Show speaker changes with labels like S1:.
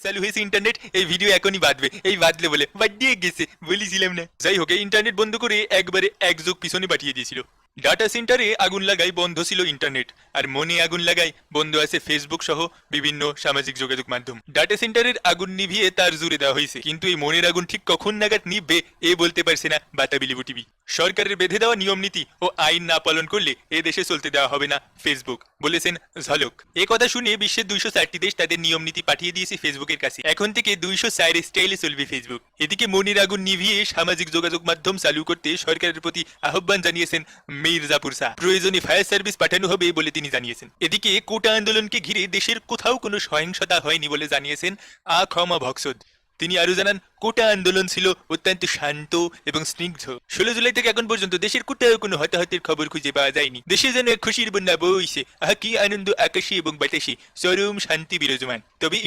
S1: চালু হয়েছে ইন্টারনেট, এই ভিডিও এখনই বাঁধবে, এই বাঁধলে বলে বাদ দিয়ে গেছে, বলেছিলাম না। যাই হোক, এই ইন্টারনেট বন্ধ করে একবারে এক যুগ পিছনে পাঠিয়ে দিয়েছিল। ডাটা সেন্টারে আগুন লাগাই বন্ধ ছিল ইন্টারনেট, আর মনে আগুন লাগাই বন্ধ আছে ফেসবুক সহ বিভিন্ন সামাজিক যোগাযোগ মাধ্যম। ডাটা সেন্টারের আগুন নিভিয়ে তার জুড়ে দেওয়া হয়েছে, কিন্তু এই মনের আগুন ঠিক কখন নাগাদ নিভবে এ বলতে পারছে না বাতাবিলিবু টিভি। সরকারের বেঁধে দেওয়া নিয়ম নীতি ও আইন না পালন করলে এ দেশে চলতে দেওয়া হবে না ফেসবুক, বলেছেন ঝলক। এ কথা শুনে বিশ্বের 204টি দেশ তাদের নিয়ম নীতি পাঠিয়ে দিয়েছে ফেসবুকের কাছে। এখন থেকে 204 স্টাইলে চলবে ফেসবুক। এদিকে মনির আগুন নিভিয়ে সামাজিক যোগাযোগ মাধ্যম চালু করতে সরকারের প্রতি আহ্বান জানিয়েছেন মির্জাপুর শাহ। প্রয়োজনে ফায়ার সার্ভিস পাঠানো হবে বলে তিনি জানিয়েছেন। এদিকে কোটা আন্দোলনকে ঘিরে দেশের কোথাও কোনো সহিংসতা হয়নি বলে জানিয়েছেন আখমা ভক্সদ। তিনি আরো জানান, কোটা আন্দোলন ছিল অত্যন্ত শান্ত এবং স্নিগ্ধ। 16 জুলাই থেকে এখন পর্যন্ত দেশের কোথাও কোনো হতাহতের খবর খুঁজে পাওয়া যায়নি। দেশে যেন এক খুশির বন্যা বইছে। আহা কি আনন্দ, আকাশে এবং বাতাসে চরম শান্তি বিরাজমান। তবে